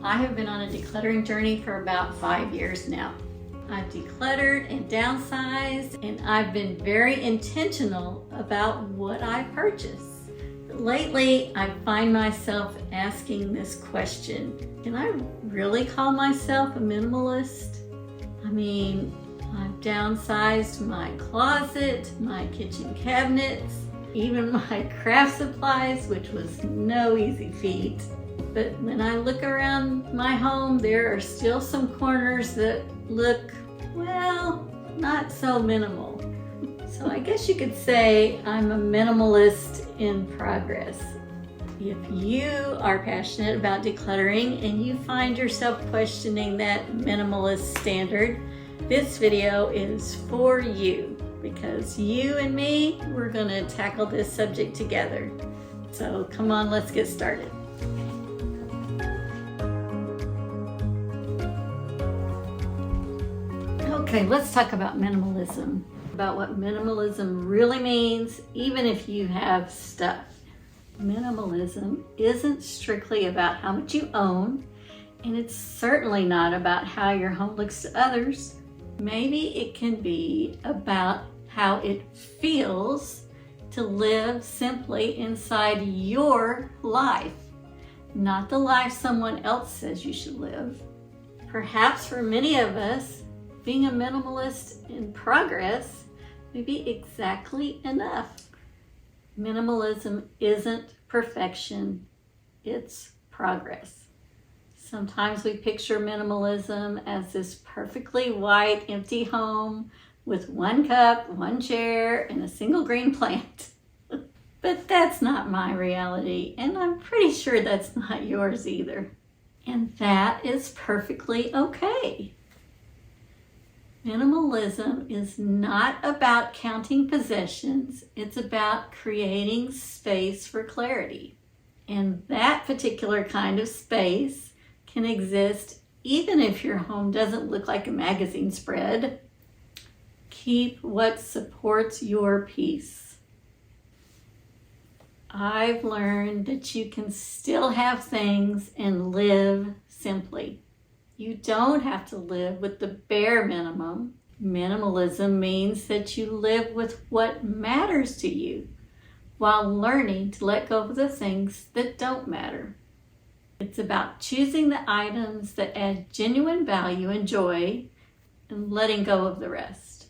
I have been on a decluttering journey for about 5 years now. I've decluttered and downsized, and I've been very intentional about what I purchase. But lately, I find myself asking this question: can I really call myself a minimalist? I mean, I've downsized my closet, my kitchen cabinets, even my craft supplies, which was no easy feat. But when I look around my home, there are still some corners that look, well, not so minimal. So I guess you could say I'm a minimalist in progress. If you are passionate about decluttering and you find yourself questioning that minimalist standard, this video is for you, because you and me, we're gonna tackle this subject together. So come on, let's get started. Okay, let's talk about minimalism, about what minimalism really means, even if you have stuff. Minimalism isn't strictly about how much you own, and it's certainly not about how your home looks to others. Maybe it can be about how it feels to live simply inside your life, not the life someone else says you should live. Perhaps for many of us, being a minimalist in progress may be exactly enough. Minimalism isn't perfection, it's progress. Sometimes we picture minimalism as this perfectly white, empty home with one cup, one chair, and a single green plant. But that's not my reality, and I'm pretty sure that's not yours either. And that is perfectly okay. Minimalism is not about counting possessions, it's about creating space for clarity. And that particular kind of space can exist even if your home doesn't look like a magazine spread. Keep what supports your peace. I've learned that you can still have things and live simply. You don't have to live with the bare minimum. Minimalism means that you live with what matters to you while learning to let go of the things that don't matter. It's about choosing the items that add genuine value and joy and letting go of the rest.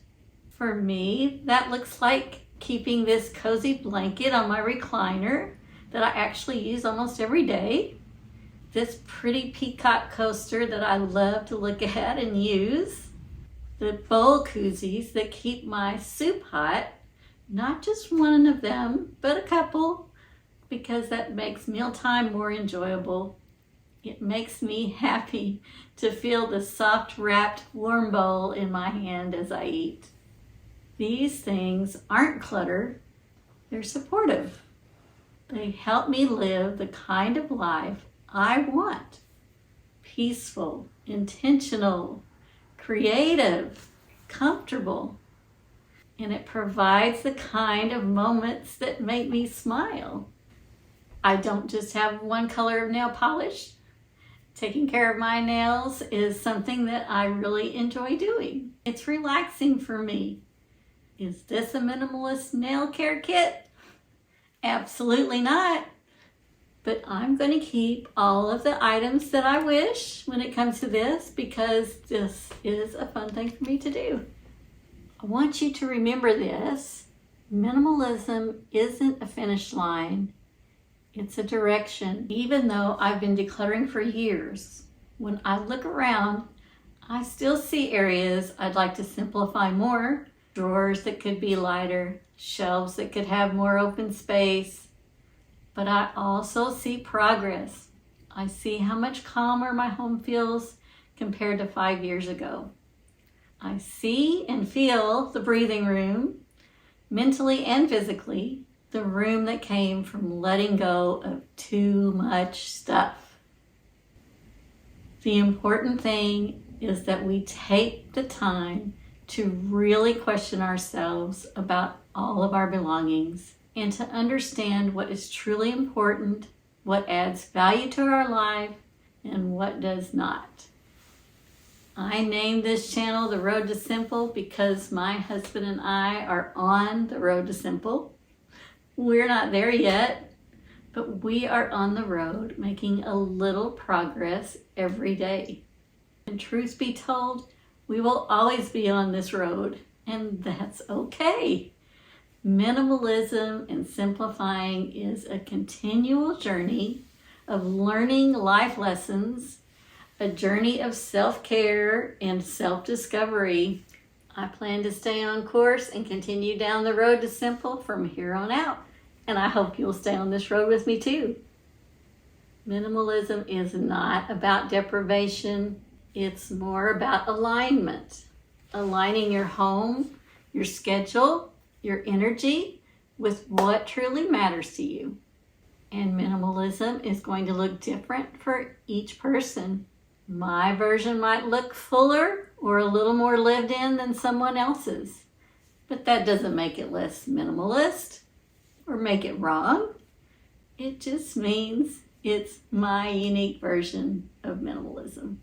For me, that looks like keeping this cozy blanket on my recliner that I actually use almost every day. This pretty peacock coaster that I love to look at and use. The bowl koozies that keep my soup hot. Not just one of them, but a couple, because that makes mealtime more enjoyable. It makes me happy to feel the soft wrapped warm bowl in my hand as I eat. These things aren't clutter, they're supportive. They help me live the kind of life I want. Peaceful, intentional, creative, comfortable. And it provides the kind of moments that make me smile. I don't just have one color of nail polish. Taking care of my nails is something that I really enjoy doing. It's relaxing for me. Is this a minimalist nail care kit? Absolutely not. But I'm going to keep all of the items that I wish when it comes to this, because this is a fun thing for me to do. I want you to remember this. Minimalism isn't a finish line. It's a direction. Even though I've been decluttering for years, when I look around, I still see areas I'd like to simplify more. Drawers that could be lighter, shelves that could have more open space. But I also see progress. I see how much calmer my home feels compared to 5 years ago. I see and feel the breathing room, mentally and physically, the room that came from letting go of too much stuff. The important thing is that we take the time to really question ourselves about all of our belongings and to understand what is truly important, what adds value to our life, and what does not. I named this channel The Road to Simple because my husband and I are on the road to simple. We're not there yet, but we are on the road making a little progress every day. And truth be told, we will always be on this road, and that's okay. Minimalism and simplifying is a continual journey of learning life lessons, a journey of self-care and self-discovery. I plan to stay on course and continue down the road to simple from here on out, and I hope you'll stay on this road with me too. Minimalism is not about deprivation, it's more about alignment. Aligning your home, your schedule, your energy with what truly matters to you. And minimalism is going to look different for each person. My version might look fuller or a little more lived in than someone else's, but that doesn't make it less minimalist or make it wrong. It just means it's my unique version of minimalism.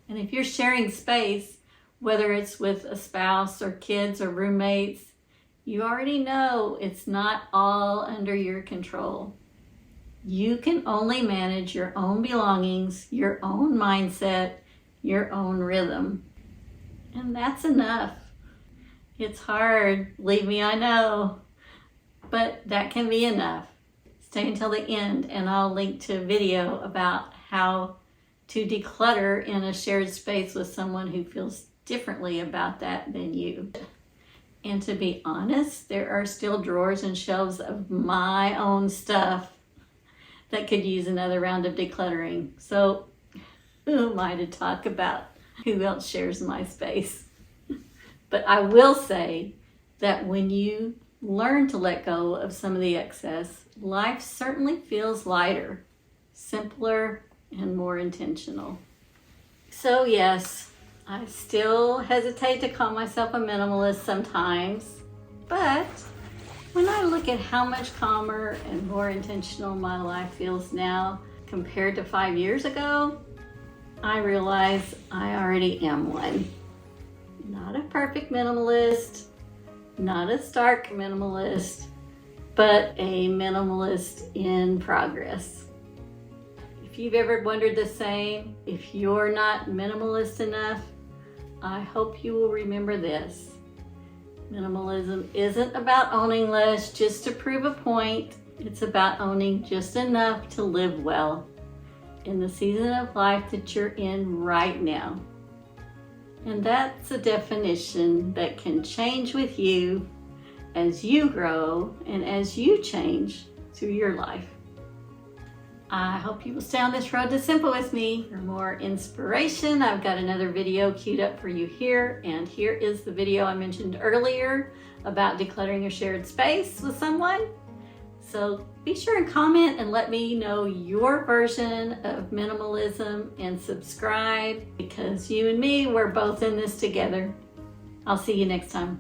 And if you're sharing space, whether it's with a spouse or kids or roommates, you already know it's not all under your control. You can only manage your own belongings, your own mindset, your own rhythm. And that's enough. It's hard, believe me, I know, but that can be enough. Stay until the end and I'll link to a video about how to declutter in a shared space with someone who feels differently about that than you. And to be honest, there are still drawers and shelves of my own stuff that could use another round of decluttering. So who am I to talk about who else shares my space? But I will say that when you learn to let go of some of the excess, life certainly feels lighter, simpler, and more intentional. So yes, I still hesitate to call myself a minimalist sometimes, but when I look at how much calmer and more intentional my life feels now compared to 5 years ago, I realize I already am one. Not a perfect minimalist, not a stark minimalist, but a minimalist in progress. If you've ever wondered the same, if you're not minimalist enough, I hope you will remember this. Minimalism isn't about owning less just to prove a point. It's about owning just enough to live well in the season of life that you're in right now. And that's a definition that can change with you as you grow and as you change through your life. I hope you will stay on this road to simple with me. For more inspiration, I've got another video queued up for you here. And here is the video I mentioned earlier about decluttering your shared space with someone. So be sure and comment and let me know your version of minimalism and subscribe, because you and me, we're both in this together. I'll see you next time.